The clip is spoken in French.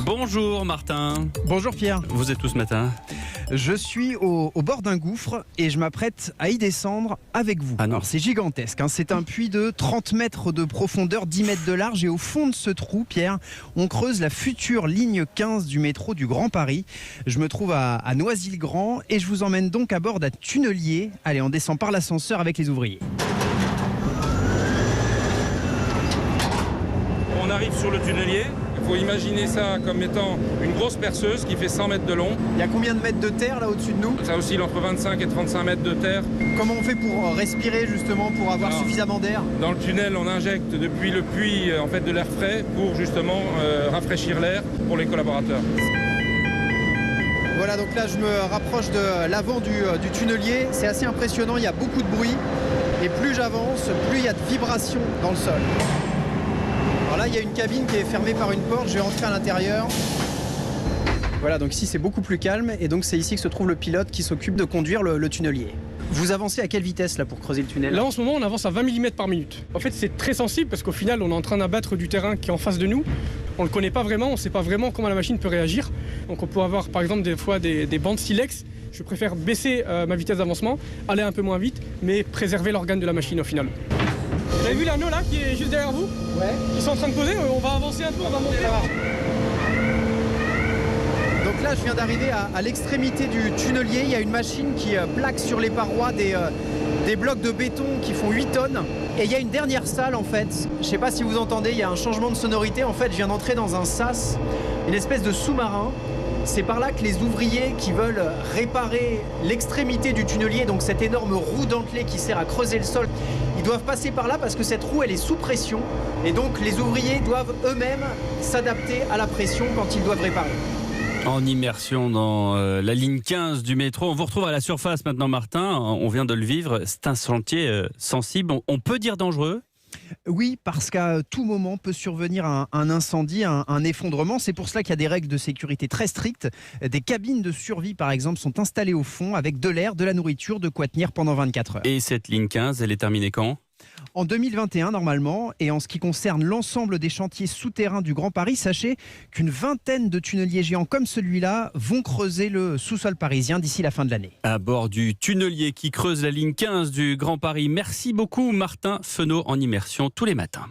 Bonjour Martin. Bonjour Pierre. Vous êtes où ce matin? Je suis au bord d'un gouffre et je m'apprête à y descendre avec vous. Ah non. Alors c'est gigantesque, hein. C'est un puits de 30 mètres de profondeur, 10 mètres de large, et au fond de ce trou, Pierre, on creuse la future ligne 15 du métro du Grand Paris. Je me trouve à Noisy-le-Grand et je vous emmène donc à bord d'un tunnelier. Allez, on descend par l'ascenseur avec les ouvriers. On arrive sur le tunnelier. Il faut imaginer ça comme étant une grosse perceuse qui fait 100 mètres de long. Il y a combien de mètres de terre là au-dessus de nous? Ça oscille entre 25 et 35 mètres de terre. Comment on fait pour respirer justement, pour avoir Alors, suffisamment d'air? Dans le tunnel, on injecte depuis le puits de l'air frais pour justement rafraîchir l'air pour les collaborateurs. Voilà, donc là je me rapproche de l'avant du tunnelier. C'est assez impressionnant, il y a beaucoup de bruit. Et plus j'avance, plus il y a de vibrations dans le sol. Alors là, il y a une cabine qui est fermée par une porte. Je vais entrer à l'intérieur. Voilà, donc ici c'est beaucoup plus calme. Et donc c'est ici que se trouve le pilote qui s'occupe de conduire le tunnelier. Vous avancez à quelle vitesse là pour creuser le tunnel? Là en ce moment on avance à 20 mm par minute. En fait c'est très sensible parce qu'au final on est en train d'abattre du terrain qui est en face de nous. On ne le connaît pas vraiment, on ne sait pas vraiment comment la machine peut réagir. Donc on peut avoir par exemple des fois des bandes silex. Je préfère baisser ma vitesse d'avancement, aller un peu moins vite, mais préserver l'organe de la machine au final. Vous avez vu l'anneau là qui est juste derrière vous? Ouais. Ils sont en train de poser, on va avancer un peu, on va monter là. Donc là, je viens d'arriver à l'extrémité du tunnelier. Il y a une machine qui plaque sur les parois des blocs de béton qui font 8 tonnes. Et il y a une dernière salle en fait. Je ne sais pas si vous entendez, il y a un changement de sonorité. En fait, je viens d'entrer dans un sas, une espèce de sous-marin. C'est par là que les ouvriers qui veulent réparer l'extrémité du tunnelier, donc cette énorme roue dentelée qui sert à creuser le sol, ils doivent passer par là parce que cette roue elle est sous pression. Et donc les ouvriers doivent eux-mêmes s'adapter à la pression quand ils doivent réparer. En immersion dans la ligne 15 du métro. On vous retrouve à la surface maintenant Martin. On vient de le vivre. C'est un chantier sensible. On peut dire dangereux? Oui, parce qu'à tout moment peut survenir un incendie, un effondrement. C'est pour cela qu'il y a des règles de sécurité très strictes. Des cabines de survie, par exemple, sont installées au fond avec de l'air, de la nourriture, de quoi tenir pendant 24 heures. Et cette ligne 15, elle est terminée quand? En 2021, normalement. Et en ce qui concerne l'ensemble des chantiers souterrains du Grand Paris, sachez qu'une vingtaine de tunneliers géants comme celui-là vont creuser le sous-sol parisien d'ici la fin de l'année. À bord du tunnelier qui creuse la ligne 15 du Grand Paris. Merci beaucoup Martin Fenot en immersion tous les matins.